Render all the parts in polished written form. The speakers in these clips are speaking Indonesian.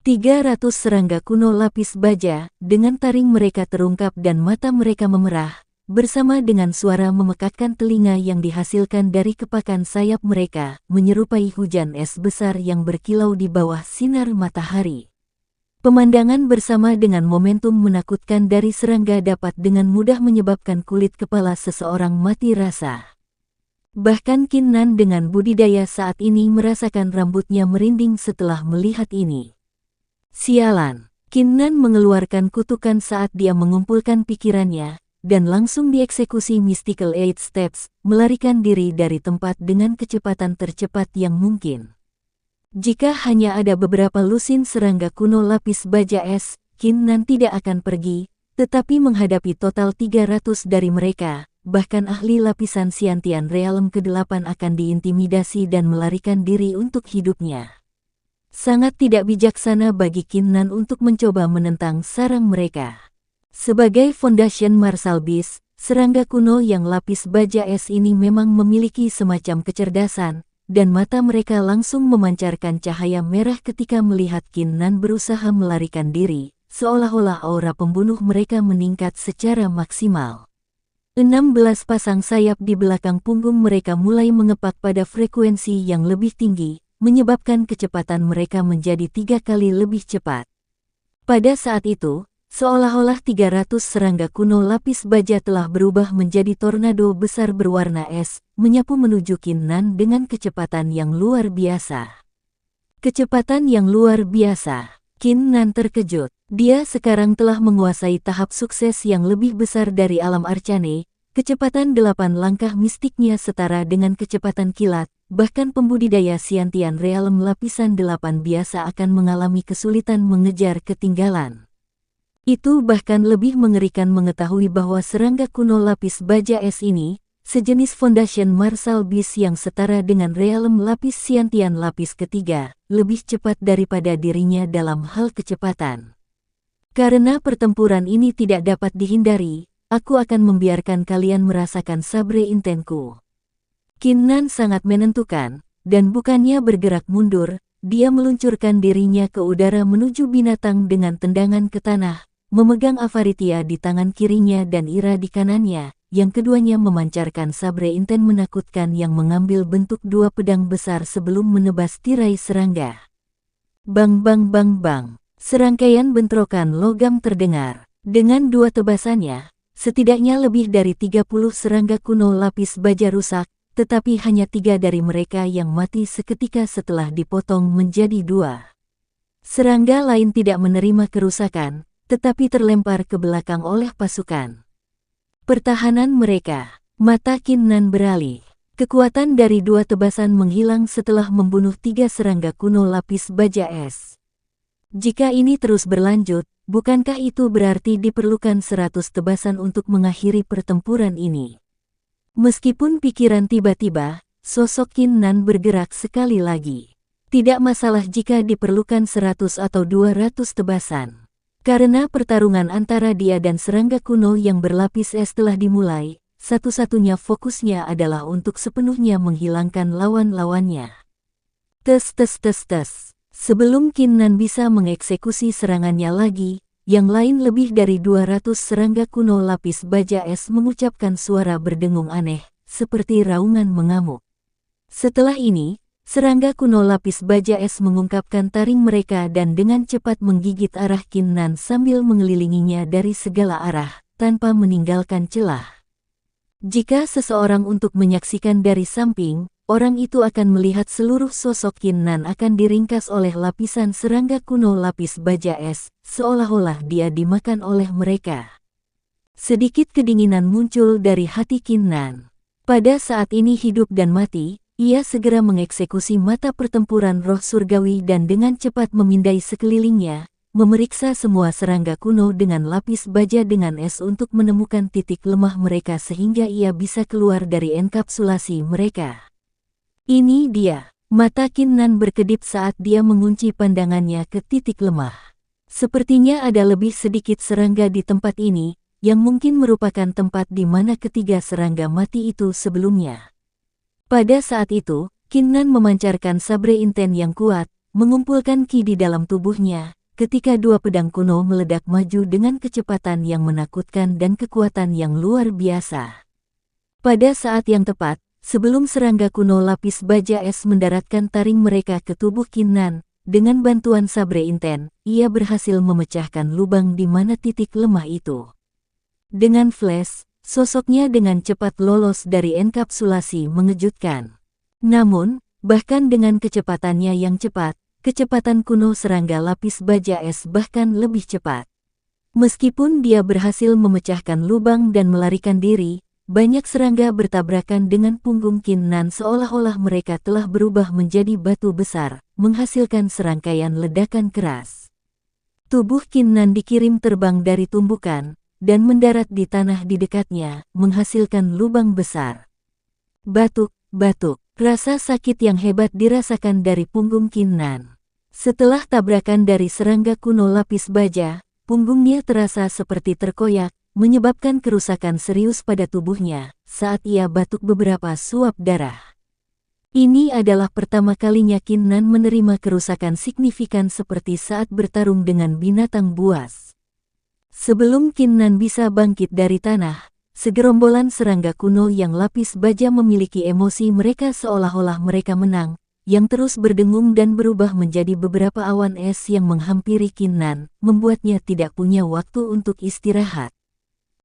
300 serangga kuno lapis baja, dengan taring mereka terungkap dan mata mereka memerah, bersama dengan suara memekakkan telinga yang dihasilkan dari kepakan sayap mereka, menyerupai hujan es besar yang berkilau di bawah sinar matahari. Pemandangan bersama dengan momentum menakutkan dari serangga dapat dengan mudah menyebabkan kulit kepala seseorang mati rasa. Bahkan Qin Nan dengan budidaya saat ini merasakan rambutnya merinding setelah melihat ini. Sialan, Qin Nan mengeluarkan kutukan saat dia mengumpulkan pikirannya, dan langsung dieksekusi Mystical Eight Steps, melarikan diri dari tempat dengan kecepatan tercepat yang mungkin. Jika hanya ada beberapa lusin serangga kuno lapis baja es, Qin Nan tidak akan pergi, tetapi menghadapi total 300 dari mereka, bahkan ahli lapisan Xiantian Realm ke-8 akan diintimidasi dan melarikan diri untuk hidupnya. Sangat tidak bijaksana bagi Qin Nan untuk mencoba menentang sarang mereka. Sebagai Foundation Martial Beast, serangga kuno yang lapis baja es ini memang memiliki semacam kecerdasan, dan mata mereka langsung memancarkan cahaya merah ketika melihat Qin Nan berusaha melarikan diri, seolah-olah aura pembunuh mereka meningkat secara maksimal. 16 pasang sayap di belakang punggung mereka mulai mengepak pada frekuensi yang lebih tinggi, menyebabkan kecepatan mereka menjadi 3 kali lebih cepat. Pada saat itu, seolah-olah 300 serangga kuno lapis baja telah berubah menjadi tornado besar berwarna es, menyapu menuju Qin Nan dengan kecepatan yang luar biasa. Kecepatan yang luar biasa. Qin Nan terkejut. Dia sekarang telah menguasai tahap sukses yang lebih besar dari alam arcane. Kecepatan 8 langkah mistiknya setara dengan kecepatan kilat. Bahkan pembudidaya Xiantian Realm lapisan 8 biasa akan mengalami kesulitan mengejar ketinggalan. Itu bahkan lebih mengerikan mengetahui bahwa serangga kuno lapis baja es ini, sejenis Foundation Martial Beast yang setara dengan Realm lapis Xiantian lapis ketiga, lebih cepat daripada dirinya dalam hal kecepatan. Karena pertempuran ini tidak dapat dihindari, aku akan membiarkan kalian merasakan sabre intenku. Qin Nan sangat menentukan, dan bukannya bergerak mundur, dia meluncurkan dirinya ke udara menuju binatang dengan tendangan ke tanah, memegang Avaritia di tangan kirinya dan Ira di kanannya, yang keduanya memancarkan sabre inten menakutkan yang mengambil bentuk 2 pedang besar sebelum menebas tirai serangga. Bang bang bang bang, serangkaian bentrokan logam terdengar. Dengan 2 tebasannya, setidaknya lebih dari 30 serangga kuno lapis baja rusak, tetapi hanya 3 dari mereka yang mati seketika setelah dipotong menjadi 2. Serangga lain tidak menerima kerusakan, tetapi terlempar ke belakang oleh pasukan. Pertahanan mereka. Mata Qin Nan beralih. Kekuatan dari 2 tebasan menghilang setelah membunuh 3 serangga kuno lapis baja es. Jika ini terus berlanjut, bukankah itu berarti diperlukan 100 tebasan untuk mengakhiri pertempuran ini? Meskipun pikiran tiba-tiba, sosok Qin Nan bergerak sekali lagi. Tidak masalah jika diperlukan 100 atau 200 tebasan. Karena pertarungan antara dia dan serangga kuno yang berlapis es telah dimulai, satu-satunya fokusnya adalah untuk sepenuhnya menghilangkan lawan-lawannya. Tes tes tes tes. Sebelum Qin Nan bisa mengeksekusi serangannya lagi, yang lain lebih dari 200 serangga kuno lapis baja es mengucapkan suara berdengung aneh, seperti raungan mengamuk. Setelah ini, serangga kuno lapis baja es mengungkapkan taring mereka dan dengan cepat menggigit arah Qin Nan sambil mengelilinginya dari segala arah, tanpa meninggalkan celah. Jika seseorang untuk menyaksikan dari samping, orang itu akan melihat seluruh sosok Qin Nan akan diringkas oleh lapisan serangga kuno lapis baja es, seolah-olah dia dimakan oleh mereka. Sedikit kedinginan muncul dari hati Qin Nan. Pada saat ini hidup dan mati, ia segera mengeksekusi mata pertempuran roh surgawi dan dengan cepat memindai sekelilingnya, memeriksa semua serangga kuno dengan lapis baja dengan es untuk menemukan titik lemah mereka sehingga ia bisa keluar dari enkapsulasi mereka. Ini dia. Mata Qin Nan berkedip saat dia mengunci pandangannya ke titik lemah. Sepertinya ada lebih sedikit serangga di tempat ini, yang mungkin merupakan tempat di mana ketiga serangga mati itu sebelumnya. Pada saat itu, Qin Nan memancarkan sabre inten yang kuat, mengumpulkan ki di dalam tubuhnya, ketika dua pedang kuno meledak maju dengan kecepatan yang menakutkan dan kekuatan yang luar biasa. Pada saat yang tepat, sebelum serangga kuno lapis baja es mendaratkan taring mereka ke tubuh Qin Nan, dengan bantuan sabre inten, ia berhasil memecahkan lubang di mana titik lemah itu. Dengan flash, sosoknya dengan cepat lolos dari enkapsulasi mengejutkan. Namun, bahkan dengan kecepatannya yang cepat, kecepatan kuno serangga lapis baja es bahkan lebih cepat. Meskipun dia berhasil memecahkan lubang dan melarikan diri, banyak serangga bertabrakan dengan punggung Qin Nan seolah-olah mereka telah berubah menjadi batu besar, menghasilkan serangkaian ledakan keras. Tubuh Qin Nan dikirim terbang dari tumbukan, dan mendarat di tanah di dekatnya, menghasilkan lubang besar. Batuk. Rasa sakit yang hebat dirasakan dari punggung Qin Nan. Setelah tabrakan dari serangga kuno lapis baja, punggungnya terasa seperti terkoyak, menyebabkan kerusakan serius pada tubuhnya, saat ia batuk beberapa suap darah. Ini adalah pertama kalinya Qin Nan menerima kerusakan signifikan seperti saat bertarung dengan binatang buas. Sebelum Qin Nan bisa bangkit dari tanah, segerombolan serangga kuno yang lapis baja memiliki emosi mereka seolah-olah mereka menang, yang terus berdengung dan berubah menjadi beberapa awan es yang menghampiri Qin Nan, membuatnya tidak punya waktu untuk istirahat.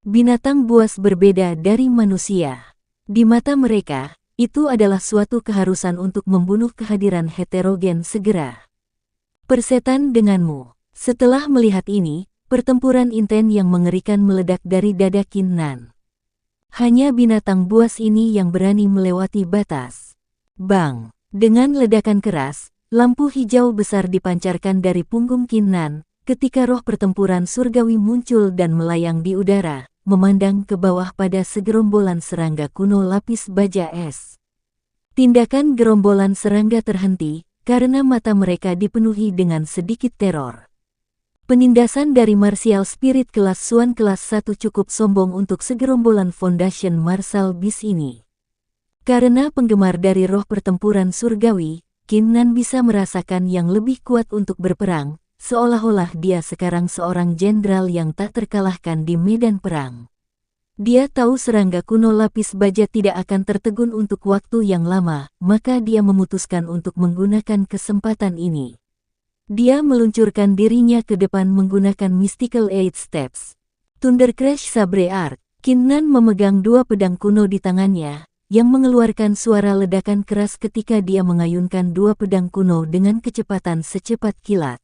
Binatang buas berbeda dari manusia. Di mata mereka, itu adalah suatu keharusan untuk membunuh kehadiran heterogen segera. Persetan denganmu. Setelah melihat ini, pertempuran inten yang mengerikan meledak dari dada Qin Nan. Hanya binatang buas ini yang berani melewati batas. Bang! Dengan ledakan keras, lampu hijau besar dipancarkan dari punggung Qin Nan, ketika roh pertempuran surgawi muncul dan melayang di udara, memandang ke bawah pada segerombolan serangga kuno lapis baja es. Tindakan gerombolan serangga terhenti, karena mata mereka dipenuhi dengan sedikit teror. Penindasan dari martial spirit kelas Suan kelas 1 cukup sombong untuk segerombolan Foundation Martial Beast ini. Karena penggemar dari roh pertempuran surgawi, Qin Nan bisa merasakan yang lebih kuat untuk berperang, seolah-olah dia sekarang seorang jenderal yang tak terkalahkan di medan perang. Dia tahu serangga kuno lapis baja tidak akan tertegun untuk waktu yang lama, maka dia memutuskan untuk menggunakan kesempatan ini. Dia meluncurkan dirinya ke depan menggunakan Mystical Eight Steps. Thunder Crash Sabre Art. Qin Nan memegang dua pedang kuno di tangannya, yang mengeluarkan suara ledakan keras ketika dia mengayunkan dua pedang kuno dengan kecepatan secepat kilat.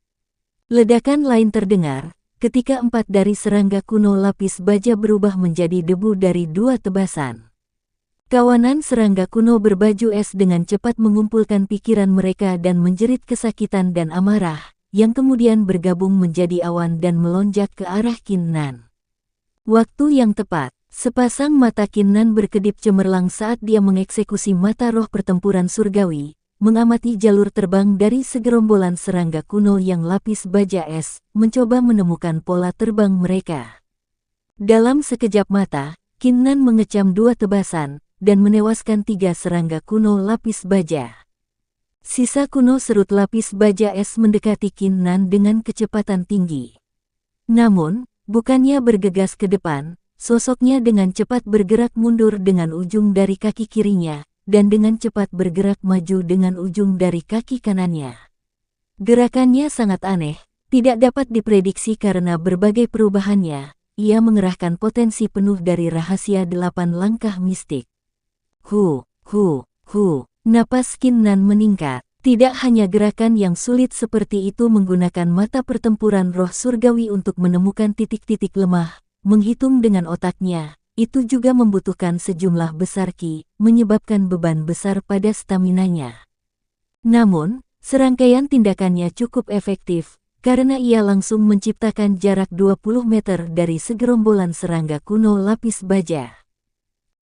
Ledakan lain terdengar, ketika 4 dari serangga kuno lapis baja berubah menjadi debu dari dua tebasan. Kawanan serangga kuno berbaju es dengan cepat mengumpulkan pikiran mereka dan menjerit kesakitan dan amarah, yang kemudian bergabung menjadi awan dan melonjak ke arah Qin Nan. Waktu yang tepat, sepasang mata Qin Nan berkedip cemerlang saat dia mengeksekusi mata roh pertempuran surgawi, mengamati jalur terbang dari segerombolan serangga kuno yang lapis baja es, mencoba menemukan pola terbang mereka. Dalam sekejap mata, Qin Nan mengecam dua tebasan, dan menewaskan 3 serangga kuno lapis baja. Sisa kuno serut lapis baja es mendekati Qin Nan dengan kecepatan tinggi. Namun, bukannya bergegas ke depan, sosoknya dengan cepat bergerak mundur dengan ujung dari kaki kirinya, dan dengan cepat bergerak maju dengan ujung dari kaki kanannya. Gerakannya sangat aneh, tidak dapat diprediksi karena berbagai perubahannya. Ia mengerahkan potensi penuh dari rahasia 8 langkah mistik. Napas Qin Nan meningkat. Tidak hanya gerakan yang sulit seperti itu menggunakan mata pertempuran roh surgawi untuk menemukan titik-titik lemah, menghitung dengan otaknya, itu juga membutuhkan sejumlah besar ki, menyebabkan beban besar pada staminanya. Namun, serangkaian tindakannya cukup efektif, karena ia langsung menciptakan jarak 20 meter dari segerombolan serangga kuno lapis baja.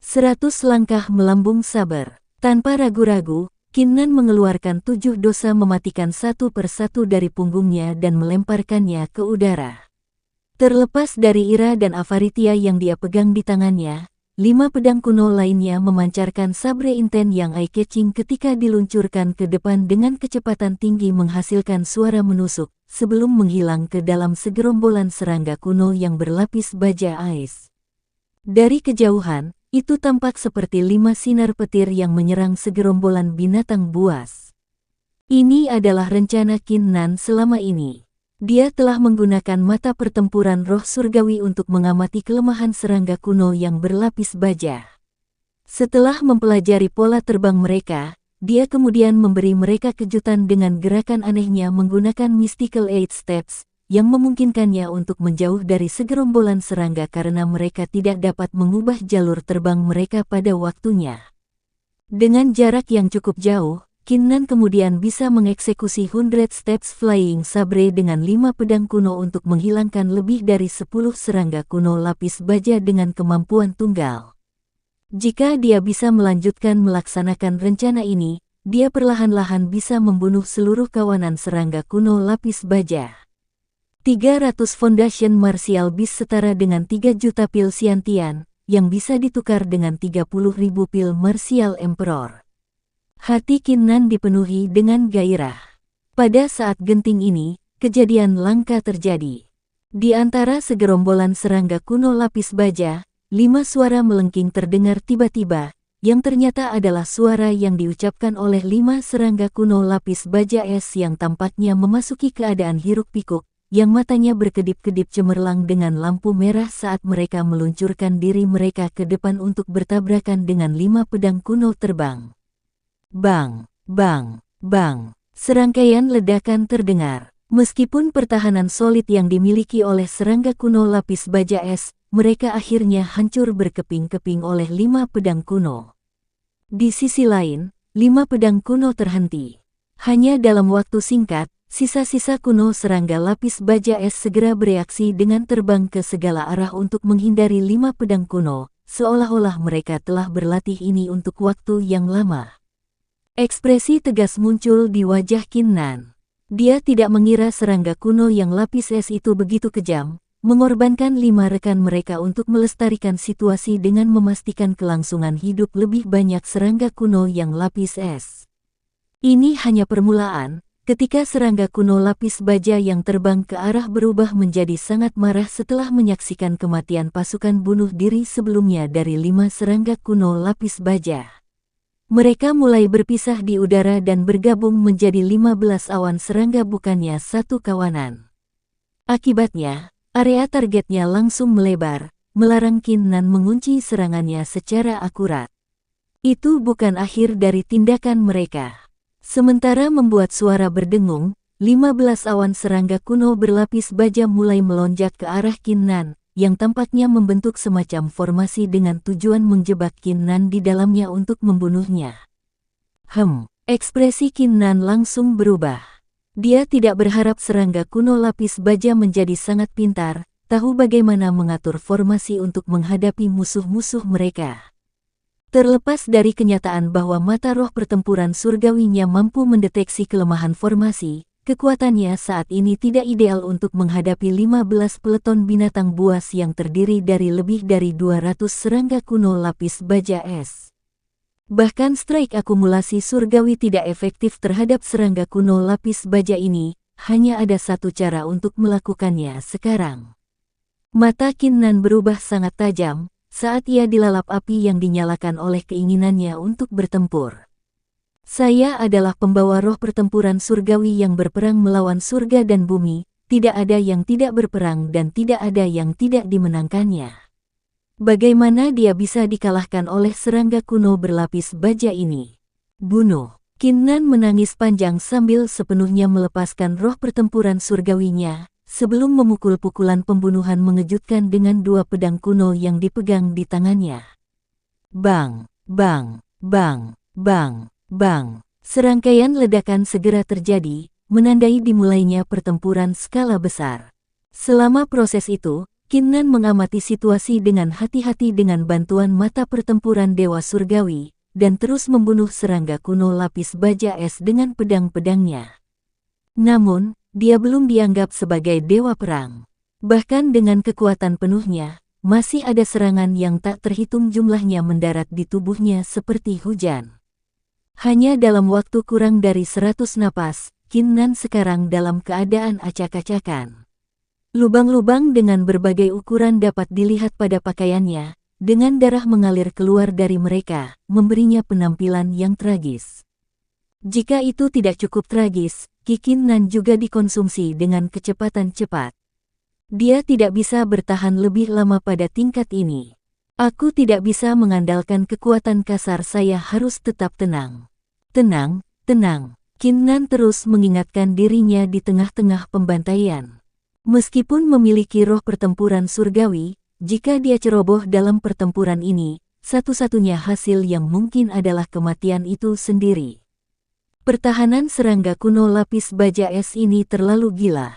100 langkah melambung sabar. Tanpa ragu-ragu, Qin Nan mengeluarkan 7 dosa mematikan satu persatu dari punggungnya dan melemparkannya ke udara. Terlepas dari Ira dan Avaritia yang dia pegang di tangannya, 5 pedang kuno lainnya memancarkan sabre inten yang eye-catching ketika diluncurkan ke depan dengan kecepatan tinggi menghasilkan suara menusuk, sebelum menghilang ke dalam segerombolan serangga kuno yang berlapis baja ais. Dari kejauhan, itu tampak seperti 5 sinar petir yang menyerang segerombolan binatang buas. Ini adalah rencana Qin Nan selama ini. Dia telah menggunakan mata pertempuran roh surgawi untuk mengamati kelemahan serangga kuno yang berlapis baja. Setelah mempelajari pola terbang mereka, dia kemudian memberi mereka kejutan dengan gerakan anehnya menggunakan Mystical Eight Steps, yang memungkinkannya untuk menjauh dari segerombolan serangga karena mereka tidak dapat mengubah jalur terbang mereka pada waktunya. Dengan jarak yang cukup jauh, Qin Nan kemudian bisa mengeksekusi 100 Steps Flying Sabre dengan 5 pedang kuno untuk menghilangkan lebih dari 10 serangga kuno lapis baja dengan kemampuan tunggal. Jika dia bisa melanjutkan melaksanakan rencana ini, dia perlahan-lahan bisa membunuh seluruh kawanan serangga kuno lapis baja. 300 Foundation Martial Beast setara dengan 3 juta pil Xiantian, yang bisa ditukar dengan 30.000 pil Martial Emperor. Hati Qin Nan dipenuhi dengan gairah. Pada saat genting ini, kejadian langka terjadi. Di antara segerombolan serangga kuno lapis baja, 5 suara melengking terdengar tiba-tiba, yang ternyata adalah suara yang diucapkan oleh 5 serangga kuno lapis baja es yang tampaknya memasuki keadaan hiruk-pikuk, yang matanya berkedip-kedip cemerlang dengan lampu merah saat mereka meluncurkan diri mereka ke depan untuk bertabrakan dengan 5 pedang kuno terbang. Bang, bang, bang. Serangkaian ledakan terdengar. Meskipun pertahanan solid yang dimiliki oleh serangga kuno lapis baja es, mereka akhirnya hancur berkeping-keping oleh 5 pedang kuno. Di sisi lain, 5 pedang kuno terhenti. Hanya dalam waktu singkat, sisa-sisa kuno serangga lapis baja es segera bereaksi dengan terbang ke segala arah untuk menghindari 5 pedang kuno, seolah-olah mereka telah berlatih ini untuk waktu yang lama. Ekspresi tegas muncul di wajah Qin Nan. Dia tidak mengira serangga kuno yang lapis es itu begitu kejam, mengorbankan 5 rekan mereka untuk melestarikan situasi dengan memastikan kelangsungan hidup lebih banyak serangga kuno yang lapis es. Ini hanya permulaan, ketika serangga kuno lapis baja yang terbang ke arah berubah menjadi sangat marah setelah menyaksikan kematian pasukan bunuh diri sebelumnya dari 5 serangga kuno lapis baja. Mereka mulai berpisah di udara dan bergabung menjadi 15 awan serangga bukannya satu kawanan. Akibatnya, area targetnya langsung melebar, melarang Qin Nan mengunci serangannya secara akurat. Itu bukan akhir dari tindakan mereka. Sementara membuat suara berdengung, 15 awan serangga kuno berlapis baja mulai melonjak ke arah Qin Nan, yang tampaknya membentuk semacam formasi dengan tujuan menjebak Qin Nan di dalamnya untuk membunuhnya. Ekspresi Qin Nan langsung berubah. Dia tidak berharap serangga kuno lapis baja menjadi sangat pintar, tahu bagaimana mengatur formasi untuk menghadapi musuh-musuh mereka. Terlepas dari kenyataan bahwa mata roh pertempuran surgawinya mampu mendeteksi kelemahan formasi, kekuatannya saat ini tidak ideal untuk menghadapi 15 peleton binatang buas yang terdiri dari lebih dari 200 serangga kuno lapis baja es. Bahkan strike akumulasi surgawi tidak efektif terhadap serangga kuno lapis baja ini, hanya ada satu cara untuk melakukannya sekarang. Mata Qin Nan berubah sangat tajam, saat ia dilalap api yang dinyalakan oleh keinginannya untuk bertempur. Saya adalah pembawa roh pertempuran surgawi yang berperang melawan surga dan bumi, tidak ada yang tidak berperang dan tidak ada yang tidak dimenangkannya. Bagaimana dia bisa dikalahkan oleh serangga kuno berlapis baja ini? Bunuh! Qin Nan menangis panjang sambil sepenuhnya melepaskan roh pertempuran surgawinya, sebelum memukul pukulan pembunuhan mengejutkan dengan 2 pedang kuno yang dipegang di tangannya. Bang! Bang! Bang! Bang! Bang! Serangkaian ledakan segera terjadi, menandai dimulainya pertempuran skala besar. Selama proses itu, Qin Nan mengamati situasi dengan hati-hati dengan bantuan mata pertempuran dewa surgawi, dan terus membunuh serangga kuno lapis baja es dengan pedang-pedangnya. Namun, dia belum dianggap sebagai dewa perang. Bahkan dengan kekuatan penuhnya, masih ada serangan yang tak terhitung jumlahnya mendarat di tubuhnya seperti hujan. Hanya dalam waktu kurang dari 100 napas, Qin Nan sekarang dalam keadaan acak-acakan. Lubang-lubang dengan berbagai ukuran dapat dilihat pada pakaiannya, dengan darah mengalir keluar dari mereka, memberinya penampilan yang tragis. Jika itu tidak cukup tragis, Qin Nan juga dikonsumsi dengan kecepatan cepat. Dia tidak bisa bertahan lebih lama pada tingkat ini. Aku tidak bisa mengandalkan kekuatan kasar, saya harus tetap tenang. Tenang, tenang. Qin Nan terus mengingatkan dirinya di tengah-tengah pembantaian. Meskipun memiliki roh pertempuran surgawi, jika dia ceroboh dalam pertempuran ini, satu-satunya hasil yang mungkin adalah kematian itu sendiri. Pertahanan serangga kuno lapis baja es ini terlalu gila.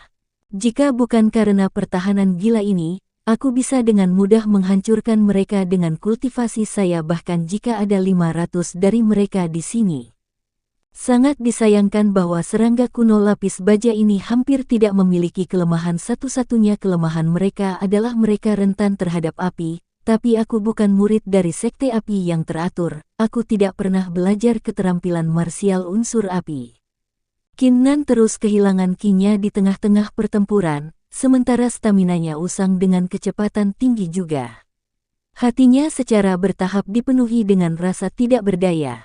Jika bukan karena pertahanan gila ini, aku bisa dengan mudah menghancurkan mereka dengan kultivasi saya, bahkan jika ada 500 dari mereka di sini. Sangat disayangkan bahwa serangga kuno lapis baja ini hampir tidak memiliki kelemahan. Satu-satunya kelemahan mereka adalah mereka rentan terhadap api, tapi aku bukan murid dari sekte api yang teratur, aku tidak pernah belajar keterampilan marsial unsur api. Qin Nan terus kehilangan ki-nya di tengah-tengah pertempuran, sementara staminanya usang dengan kecepatan tinggi juga. Hatinya secara bertahap dipenuhi dengan rasa tidak berdaya.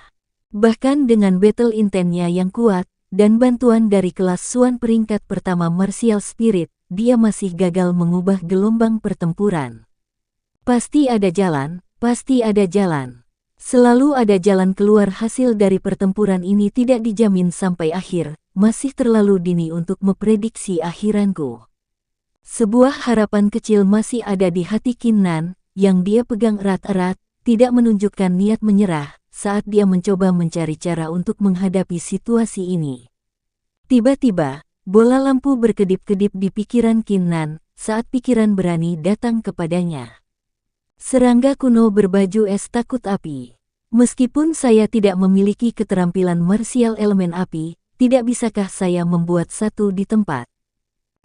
Bahkan dengan battle intentnya yang kuat, dan bantuan dari kelas Suan peringkat pertama Martial Spirit, dia masih gagal mengubah gelombang pertempuran. Pasti ada jalan, pasti ada jalan. Selalu ada jalan keluar. Hasil dari pertempuran ini tidak dijamin sampai akhir, masih terlalu dini untuk memprediksi akhiranku. Sebuah harapan kecil masih ada di hati Qin Nan, yang dia pegang erat-erat, tidak menunjukkan niat menyerah, saat dia mencoba mencari cara untuk menghadapi situasi ini. Tiba-tiba, bola lampu berkedip-kedip di pikiran Qin Nan, saat pikiran berani datang kepadanya. Serangga kuno berbaju es takut api. Meskipun saya tidak memiliki keterampilan marsial elemen api, tidak bisakah saya membuat satu di tempat?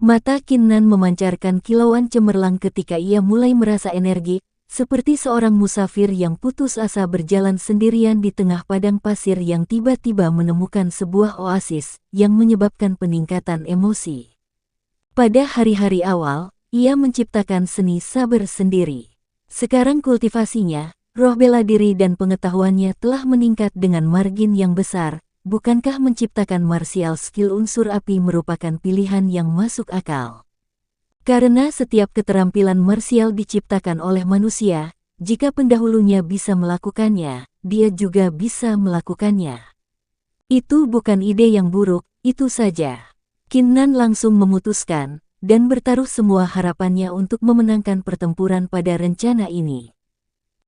Mata Qin Nan memancarkan kilauan cemerlang ketika ia mulai merasa energi, seperti seorang musafir yang putus asa berjalan sendirian di tengah padang pasir yang tiba-tiba menemukan sebuah oasis yang menyebabkan peningkatan emosi. Pada hari-hari awal, ia menciptakan seni sabar sendiri. Sekarang kultivasinya, roh bela diri dan pengetahuannya telah meningkat dengan margin yang besar. Bukankah menciptakan martial skill unsur api merupakan pilihan yang masuk akal? Karena setiap keterampilan marsial diciptakan oleh manusia, jika pendahulunya bisa melakukannya, dia juga bisa melakukannya. Itu bukan ide yang buruk, itu saja. Qin Nan langsung memutuskan, dan bertaruh semua harapannya untuk memenangkan pertempuran pada rencana ini.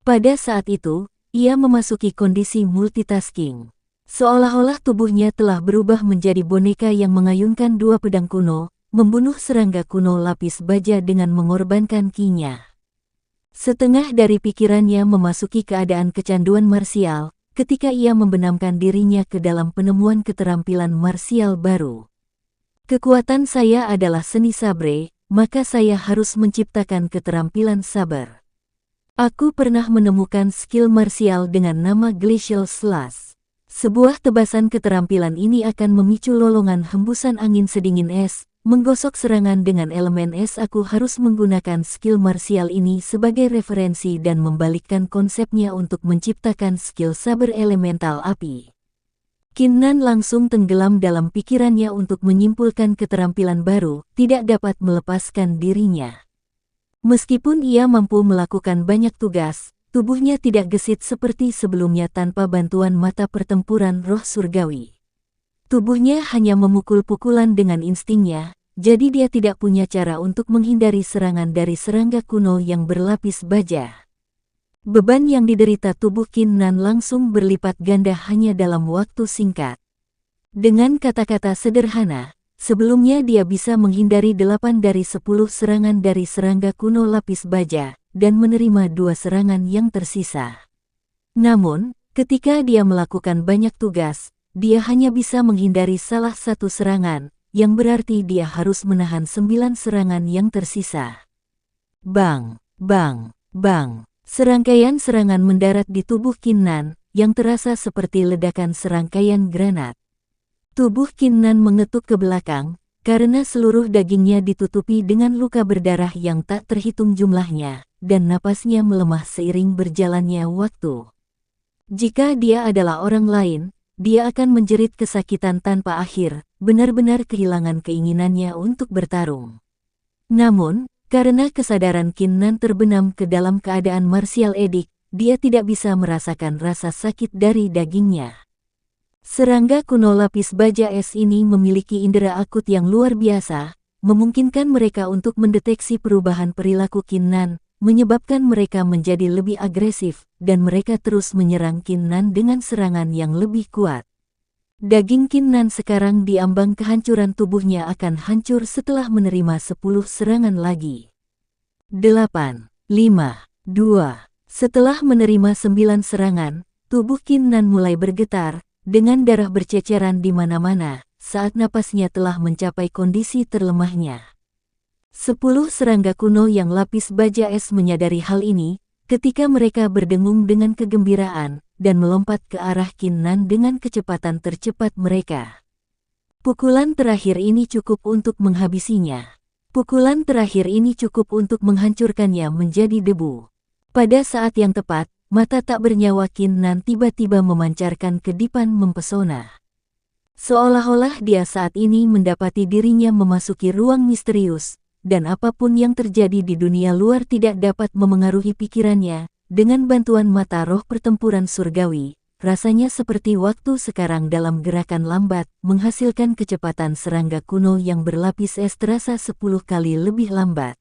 Pada saat itu, ia memasuki kondisi multitasking. Seolah-olah tubuhnya telah berubah menjadi boneka yang mengayunkan dua pedang kuno, membunuh serangga kuno lapis baja dengan mengorbankan ki-nya. Setengah dari pikirannya memasuki keadaan kecanduan marsial, ketika ia membenamkan dirinya ke dalam penemuan keterampilan marsial baru. Kekuatan saya adalah seni sabre, maka saya harus menciptakan keterampilan sabar. Aku pernah menemukan skill marsial dengan nama Glacial Slash. Sebuah tebasan keterampilan ini akan memicu lolongan hembusan angin sedingin es, menggosok serangan dengan elemen es. Aku harus menggunakan skill marsial ini sebagai referensi dan membalikkan konsepnya untuk menciptakan skill saber elemental api. Qin Nan langsung tenggelam dalam pikirannya untuk menyimpulkan keterampilan baru, tidak dapat melepaskan dirinya. Meskipun ia mampu melakukan banyak tugas, tubuhnya tidak gesit seperti sebelumnya tanpa bantuan mata pertempuran roh surgawi. Tubuhnya hanya memukul pukulan dengan instingnya, jadi dia tidak punya cara untuk menghindari serangan dari serangga kuno yang berlapis baja. Beban yang diderita tubuh Qin Nan langsung berlipat ganda hanya dalam waktu singkat. Dengan kata-kata sederhana, sebelumnya dia bisa menghindari 8 dari 10 serangan dari serangga kuno lapis baja, dan menerima 2 serangan yang tersisa. Namun, ketika dia melakukan banyak tugas, dia hanya bisa menghindari salah satu serangan, yang berarti dia harus menahan 9 serangan yang tersisa. Bang! Bang, bang. Serangkaian serangan mendarat di tubuh Qin Nan, yang terasa seperti ledakan serangkaian granat. Tubuh Qin Nan mengetuk ke belakang, karena seluruh dagingnya ditutupi dengan luka berdarah yang tak terhitung jumlahnya, dan napasnya melemah seiring berjalannya waktu. Jika dia adalah orang lain, dia akan menjerit kesakitan tanpa akhir, benar-benar kehilangan keinginannya untuk bertarung. Namun, karena kesadaran Qin Nan terbenam ke dalam keadaan martial edict, dia tidak bisa merasakan rasa sakit dari dagingnya. Serangga kuno lapis baja es ini memiliki indera akut yang luar biasa, memungkinkan mereka untuk mendeteksi perubahan perilaku Qin Nan, menyebabkan mereka menjadi lebih agresif, dan mereka terus menyerang Qin Nan dengan serangan yang lebih kuat. Daging Qin Nan sekarang diambang kehancuran tubuhnya akan hancur setelah menerima 10 serangan lagi. 8, 5, 2. Setelah menerima 9 serangan, tubuh Qin Nan mulai bergetar, dengan darah berceceran di mana-mana, saat napasnya telah mencapai kondisi terlemahnya. 10 serangga kuno yang lapis baja es menyadari hal ini, ketika mereka berdengung dengan kegembiraan, dan melompat ke arah Qin Nan dengan kecepatan tercepat mereka. Pukulan terakhir ini cukup untuk menghabisinya. Pukulan terakhir ini cukup untuk menghancurkannya menjadi debu. Pada saat yang tepat, mata tak bernyawa Qin Nan tiba-tiba memancarkan kedipan mempesona. Seolah-olah dia saat ini mendapati dirinya memasuki ruang misterius, dan apapun yang terjadi di dunia luar tidak dapat memengaruhi pikirannya. Dengan bantuan mata roh pertempuran surgawi, rasanya seperti waktu sekarang dalam gerakan lambat, menghasilkan kecepatan serangga kuno yang berlapis es terasa 10 kali lebih lambat.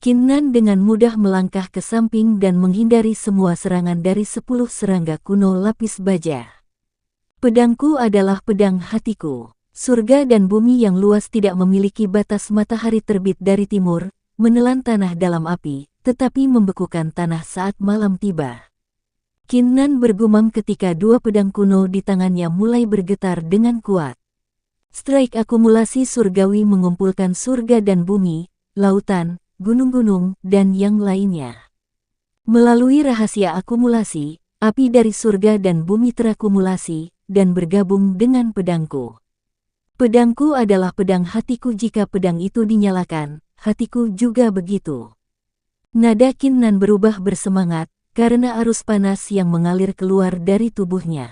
Qin Nan dengan mudah melangkah ke samping dan menghindari semua serangan dari 10 serangga kuno lapis baja. Pedangku adalah pedang hatiku. Surga dan bumi yang luas tidak memiliki batas. Matahari terbit dari timur, menelan tanah dalam api, tetapi membekukan tanah saat malam tiba. Qin Nan bergumam ketika dua pedang kuno di tangannya mulai bergetar dengan kuat. Strike akumulasi surgawi mengumpulkan surga dan bumi, lautan, gunung-gunung, dan yang lainnya. Melalui rahasia akumulasi, api dari surga dan bumi terakumulasi, dan bergabung dengan pedangku. Pedangku adalah pedang hatiku. Jika pedang itu dinyalakan, hatiku juga begitu. Nada Qin Nan berubah bersemangat, karena arus panas yang mengalir keluar dari tubuhnya.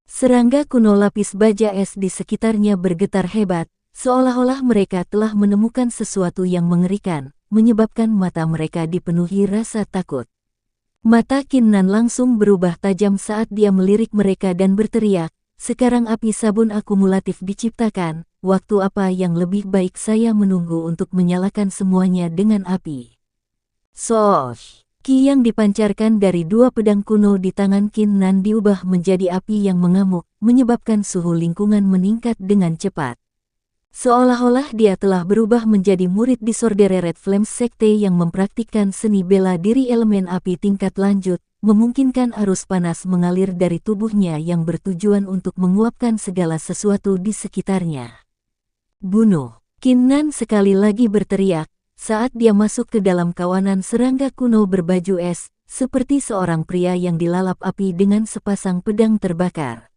Serangga kuno lapis baja es di sekitarnya bergetar hebat, seolah-olah mereka telah menemukan sesuatu yang mengerikan, menyebabkan mata mereka dipenuhi rasa takut. Mata Qin Nan langsung berubah tajam saat dia melirik mereka dan berteriak, "Sekarang api sabun akumulatif diciptakan, waktu apa yang lebih baik saya menunggu untuk menyalakan semuanya dengan api." Sosh! Ki yang dipancarkan dari dua pedang kuno di tangan Qin Nan diubah menjadi api yang mengamuk, menyebabkan suhu lingkungan meningkat dengan cepat. Seolah-olah dia telah berubah menjadi murid di Red Flames sekte yang mempraktikkan seni bela diri elemen api tingkat lanjut, memungkinkan arus panas mengalir dari tubuhnya yang bertujuan untuk menguapkan segala sesuatu di sekitarnya. Bunuh! Qin Nan sekali lagi berteriak, saat dia masuk ke dalam kawanan serangga kuno berbaju es, seperti seorang pria yang dilalap api dengan sepasang pedang terbakar.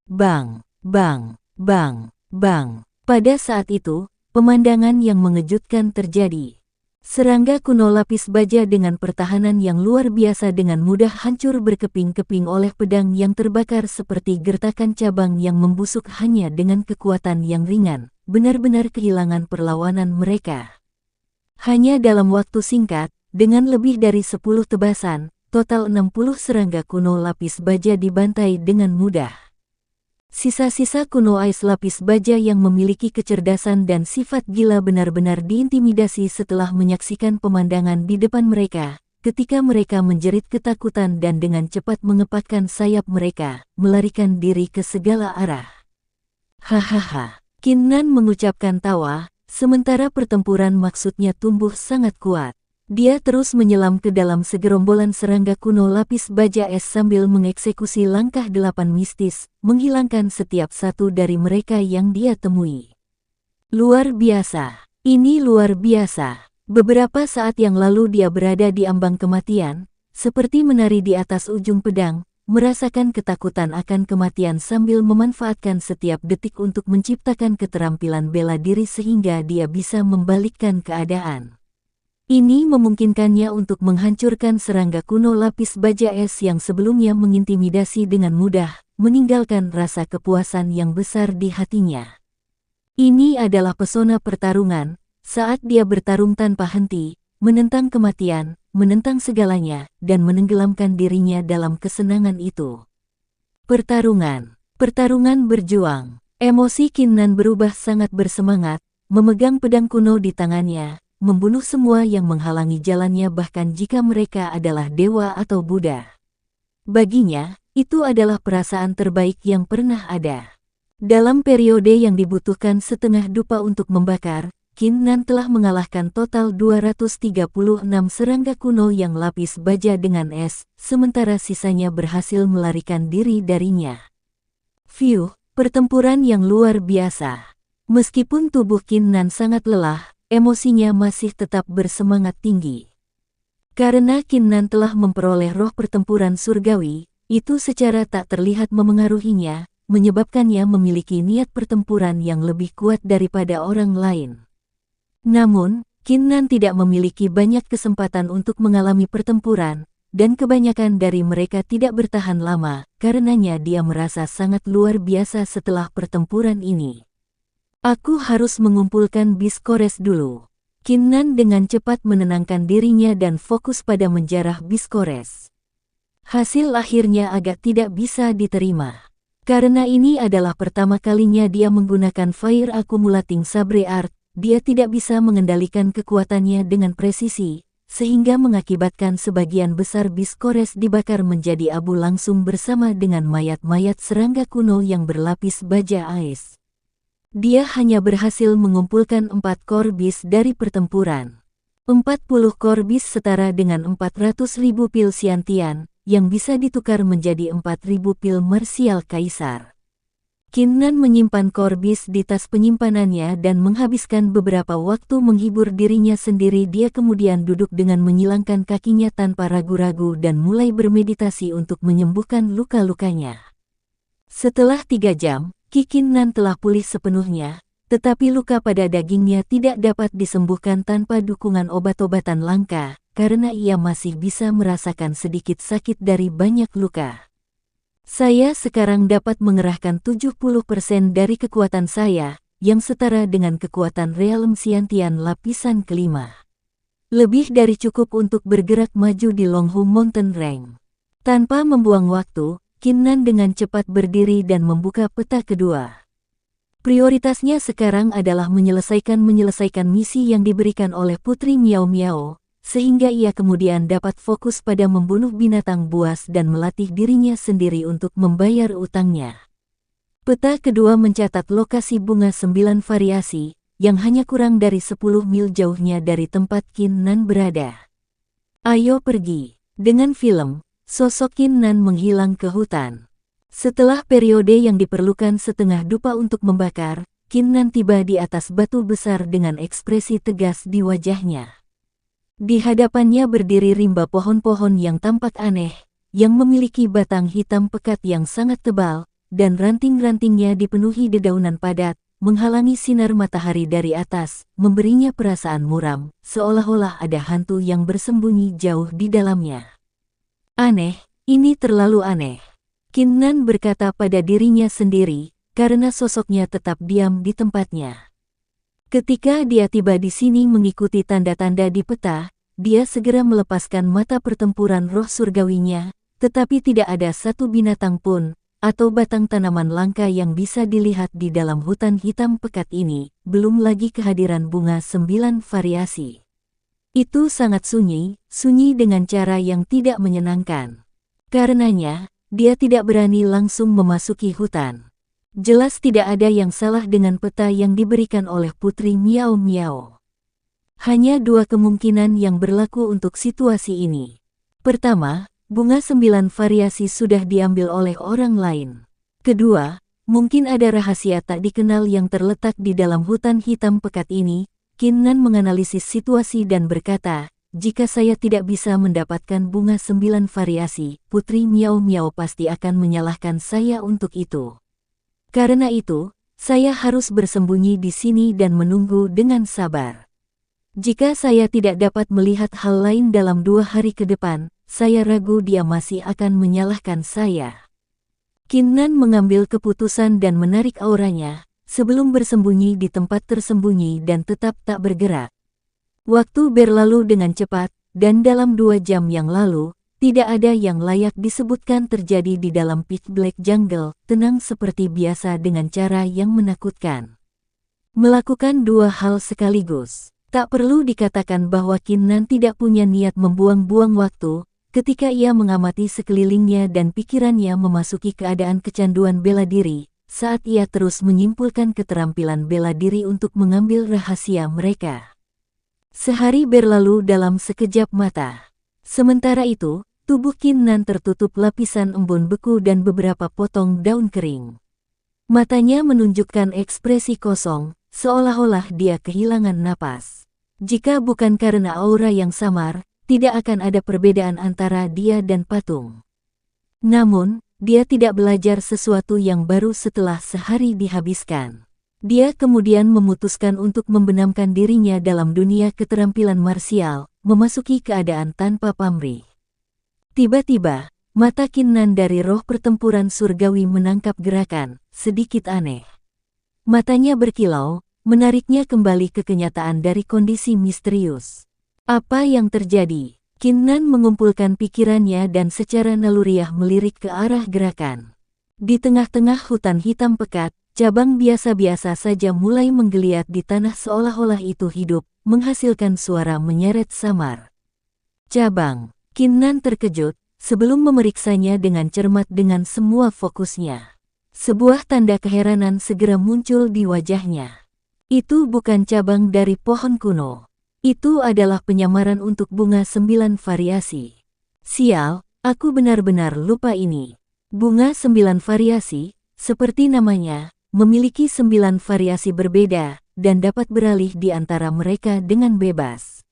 Bang! Bang! Bang! Bang! Pada saat itu, pemandangan yang mengejutkan terjadi. Serangga kuno lapis baja dengan pertahanan yang luar biasa dengan mudah hancur berkeping-keping oleh pedang yang terbakar seperti gertakan cabang yang membusuk hanya dengan kekuatan yang ringan, benar-benar kehilangan perlawanan mereka. Hanya dalam waktu singkat, dengan lebih dari 10 tebasan, total 60 serangga kuno lapis baja dibantai dengan mudah. Sisa-sisa kuno ais lapis baja yang memiliki kecerdasan dan sifat gila benar-benar diintimidasi setelah menyaksikan pemandangan di depan mereka, ketika mereka menjerit ketakutan dan dengan cepat mengepakkan sayap mereka, melarikan diri ke segala arah. Hahaha, Qin Nan mengucapkan tawa, sementara pertempuran maksudnya tumbuh sangat kuat. Dia terus menyelam ke dalam segerombolan serangga kuno lapis baja es sambil mengeksekusi langkah 8 mistis, menghilangkan setiap satu dari mereka yang dia temui. Luar biasa! Ini luar biasa! Beberapa saat yang lalu dia berada di ambang kematian, seperti menari di atas ujung pedang, merasakan ketakutan akan kematian sambil memanfaatkan setiap detik untuk menciptakan keterampilan bela diri sehingga dia bisa membalikkan keadaan. Ini memungkinkannya untuk menghancurkan serangga kuno lapis baja es yang sebelumnya mengintimidasi dengan mudah, meninggalkan rasa kepuasan yang besar di hatinya. Ini adalah pesona pertarungan, saat dia bertarung tanpa henti, menentang kematian, menentang segalanya, dan menenggelamkan dirinya dalam kesenangan itu. Pertarungan berjuang. Emosi Qin Nan berubah sangat bersemangat, memegang pedang kuno di tangannya, membunuh semua yang menghalangi jalannya bahkan jika mereka adalah dewa atau Buddha. Baginya, itu adalah perasaan terbaik yang pernah ada. Dalam periode yang dibutuhkan setengah dupa untuk membakar, Qin Nan telah mengalahkan total 236 serangga kuno yang lapis baja dengan es, sementara sisanya berhasil melarikan diri darinya. Pertempuran yang luar biasa. Meskipun tubuh Qin Nan sangat lelah, emosinya masih tetap bersemangat tinggi. Karena Qin Nan telah memperoleh roh pertempuran surgawi, itu secara tak terlihat memengaruhinya, menyebabkannya memiliki niat pertempuran yang lebih kuat daripada orang lain. Namun, Qin Nan tidak memiliki banyak kesempatan untuk mengalami pertempuran, dan kebanyakan dari mereka tidak bertahan lama, karenanya dia merasa sangat luar biasa setelah pertempuran ini. Aku harus mengumpulkan Biskores dulu. Qin Nan dengan cepat menenangkan dirinya dan fokus pada menjarah Biskores. Hasil akhirnya agak tidak bisa diterima. Karena ini adalah pertama kalinya dia menggunakan Fire Accumulating Sabre Art, dia tidak bisa mengendalikan kekuatannya dengan presisi, sehingga mengakibatkan sebagian besar Biskores dibakar menjadi abu langsung bersama dengan mayat-mayat serangga kuno yang berlapis baja ais. Dia hanya berhasil mengumpulkan 4 kor bis dari pertempuran. 40 kor bis setara dengan 400.000 pil Xiantian, yang bisa ditukar menjadi 4.000 pil marsial kaisar. Qin Nan menyimpan korbis di tas penyimpanannya dan menghabiskan beberapa waktu menghibur dirinya sendiri. Dia kemudian duduk dengan menyilangkan kakinya tanpa ragu-ragu dan mulai bermeditasi untuk menyembuhkan luka-lukanya. Setelah 3 jam, Qin Nan telah pulih sepenuhnya, tetapi luka pada dagingnya tidak dapat disembuhkan tanpa dukungan obat-obatan langka, karena ia masih bisa merasakan sedikit sakit dari banyak luka. Saya sekarang dapat mengerahkan 70% dari kekuatan saya, yang setara dengan kekuatan Realm Xiantian lapisan kelima. Lebih dari cukup untuk bergerak maju di Longhu Mountain Range. Tanpa membuang waktu, Qin Nan dengan cepat berdiri dan membuka peta kedua. Prioritasnya sekarang adalah menyelesaikan misi yang diberikan oleh Putri Miao Miao, sehingga ia kemudian dapat fokus pada membunuh binatang buas dan melatih dirinya sendiri untuk membayar utangnya. Peta kedua mencatat lokasi bunga 9 variasi, yang hanya kurang dari 10 mil jauhnya dari tempat Qin Nan berada. Ayo pergi. Dengan film, sosok Qin Nan menghilang ke hutan. Setelah periode yang diperlukan setengah dupa untuk membakar, Qin Nan tiba di atas batu besar dengan ekspresi tegas di wajahnya. Di hadapannya berdiri rimba pohon-pohon yang tampak aneh, yang memiliki batang hitam pekat yang sangat tebal, dan ranting-rantingnya dipenuhi dedaunan padat, menghalangi sinar matahari dari atas, memberinya perasaan muram, seolah-olah ada hantu yang bersembunyi jauh di dalamnya. Aneh, ini terlalu aneh. Qin Nan berkata pada dirinya sendiri, karena sosoknya tetap diam di tempatnya. Ketika dia tiba di sini mengikuti tanda-tanda di peta, dia segera melepaskan mata pertempuran roh surgawinya, tetapi tidak ada satu binatang pun, atau batang tanaman langka yang bisa dilihat di dalam hutan hitam pekat ini, belum lagi kehadiran bunga 9 variasi. Itu sangat sunyi dengan cara yang tidak menyenangkan. Karenanya, dia tidak berani langsung memasuki hutan. Jelas tidak ada yang salah dengan peta yang diberikan oleh Putri Miao Miao. Hanya 2 kemungkinan yang berlaku untuk situasi ini. Pertama, bunga 9 variasi sudah diambil oleh orang lain. Kedua, mungkin ada rahasia tak dikenal yang terletak di dalam hutan hitam pekat ini. Kinnan menganalisis situasi dan berkata, jika saya tidak bisa mendapatkan bunga 9 variasi, Putri Miao Miao pasti akan menyalahkan saya untuk itu. Karena itu, saya harus bersembunyi di sini dan menunggu dengan sabar. Jika saya tidak dapat melihat hal lain dalam 2 hari ke depan, saya ragu dia masih akan menyalahkan saya. Kinnan mengambil keputusan dan menarik auranya, sebelum bersembunyi di tempat tersembunyi dan tetap tak bergerak. Waktu berlalu dengan cepat, dan dalam 2 jam yang lalu, tidak ada yang layak disebutkan terjadi di dalam pitch black jungle, tenang seperti biasa dengan cara yang menakutkan. Melakukan 2 hal sekaligus. Tak perlu dikatakan bahwa Kinnan tidak punya niat membuang-buang waktu, ketika ia mengamati sekelilingnya dan pikirannya memasuki keadaan kecanduan bela diri, saat ia terus menyimpulkan keterampilan bela diri untuk mengambil rahasia mereka. Sehari berlalu dalam sekejap mata. Sementara itu, tubuh Kinnan tertutup lapisan embun beku dan beberapa potong daun kering. Matanya menunjukkan ekspresi kosong, seolah-olah dia kehilangan napas. Jika bukan karena aura yang samar, tidak akan ada perbedaan antara dia dan patung. Namun, dia tidak belajar sesuatu yang baru setelah sehari dihabiskan. Dia kemudian memutuskan untuk membenamkan dirinya dalam dunia keterampilan marsial, memasuki keadaan tanpa pamrih. Tiba-tiba, mata Kinnan dari roh pertempuran surgawi menangkap gerakan, sedikit aneh. Matanya berkilau, menariknya kembali ke kenyataan dari kondisi misterius. Apa yang terjadi? Kinnan mengumpulkan pikirannya dan secara naluriah melirik ke arah gerakan. Di tengah-tengah hutan hitam pekat, cabang biasa-biasa saja mulai menggeliat di tanah seolah-olah itu hidup, menghasilkan suara menyeret samar. Cabang. Kinnan terkejut, sebelum memeriksanya dengan cermat dengan semua fokusnya. Sebuah tanda keheranan segera muncul di wajahnya. Itu bukan cabang dari pohon kuno. Itu adalah penyamaran untuk bunga 9 variasi. Sial, aku benar-benar lupa ini. Bunga 9 variasi, seperti namanya, memiliki 9 variasi berbeda, dan dapat beralih di antara mereka dengan bebas.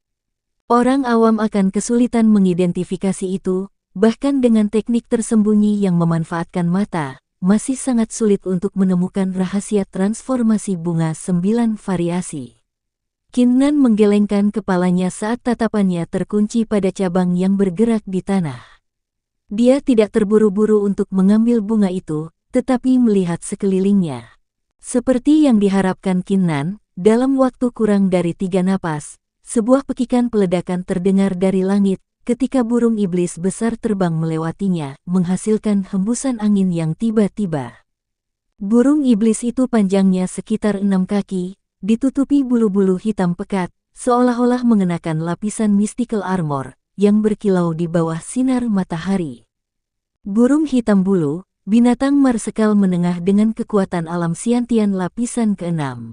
Orang awam akan kesulitan mengidentifikasi itu, bahkan dengan teknik tersembunyi yang memanfaatkan mata, masih sangat sulit untuk menemukan rahasia transformasi bunga 9 variasi. Kinnan menggelengkan kepalanya saat tatapannya terkunci pada cabang yang bergerak di tanah. Dia tidak terburu-buru untuk mengambil bunga itu, tetapi melihat sekelilingnya. Seperti yang diharapkan Kinnan, dalam waktu kurang dari 3 napas, sebuah pekikan peledakan terdengar dari langit, ketika burung iblis besar terbang melewatinya, menghasilkan hembusan angin yang tiba-tiba. Burung iblis itu panjangnya sekitar 6 kaki, ditutupi bulu-bulu hitam pekat, seolah-olah mengenakan lapisan mystical armor, yang berkilau di bawah sinar matahari. Burung hitam bulu, binatang marsekal menengah dengan kekuatan alam Xiantian lapisan ke-6.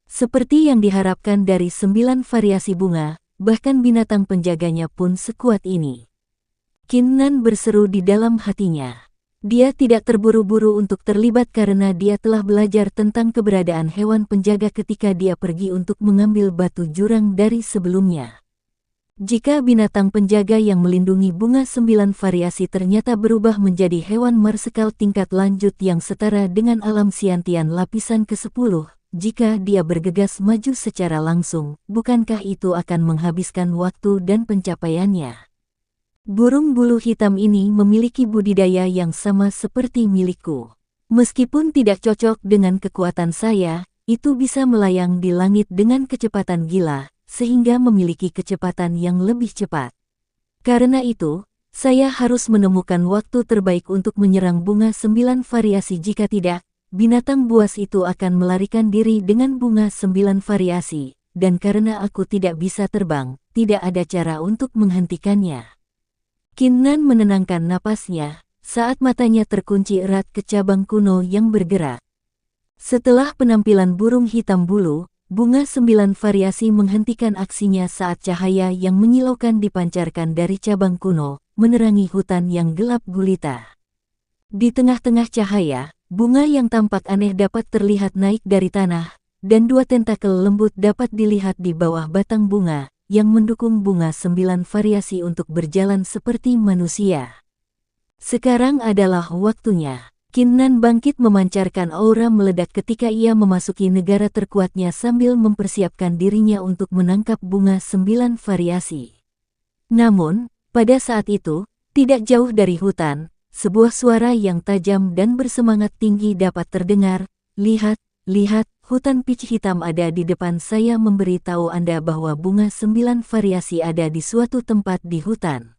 Seperti yang diharapkan dari 9 variasi bunga, bahkan binatang penjaganya pun sekuat ini. Kinnan berseru di dalam hatinya. Dia tidak terburu-buru untuk terlibat karena dia telah belajar tentang keberadaan hewan penjaga ketika dia pergi untuk mengambil batu jurang dari sebelumnya. Jika binatang penjaga yang melindungi bunga 9 variasi ternyata berubah menjadi hewan marsekal tingkat lanjut yang setara dengan alam Xiantian lapisan ke-10, jika dia bergegas maju secara langsung, bukankah itu akan menghabiskan waktu dan pencapaiannya? Burung bulu hitam ini memiliki budidaya yang sama seperti milikku. Meskipun tidak cocok dengan kekuatan saya, itu bisa melayang di langit dengan kecepatan gila, sehingga memiliki kecepatan yang lebih cepat. Karena itu, saya harus menemukan waktu terbaik untuk menyerang bunga 9 variasi. Jika tidak, binatang buas itu akan melarikan diri dengan bunga 9 variasi, dan karena aku tidak bisa terbang, tidak ada cara untuk menghentikannya. Kinnan menenangkan napasnya, saat matanya terkunci erat ke cabang kuno yang bergerak. Setelah penampilan burung hitam bulu, bunga 9 variasi menghentikan aksinya saat cahaya yang menyilaukan dipancarkan dari cabang kuno, menerangi hutan yang gelap gulita. Di tengah-tengah cahaya, bunga yang tampak aneh dapat terlihat naik dari tanah, dan 2 tentakel lembut dapat dilihat di bawah batang bunga, yang mendukung bunga 9 variasi untuk berjalan seperti manusia. Sekarang adalah waktunya. Qin Nan bangkit memancarkan aura meledak ketika ia memasuki negara terkuatnya sambil mempersiapkan dirinya untuk menangkap bunga 9 variasi. Namun, pada saat itu, tidak jauh dari hutan, sebuah suara yang tajam dan bersemangat tinggi dapat terdengar. Lihat, lihat, hutan peach hitam ada di depan saya, memberitahu Anda bahwa bunga 9 variasi ada di suatu tempat di hutan.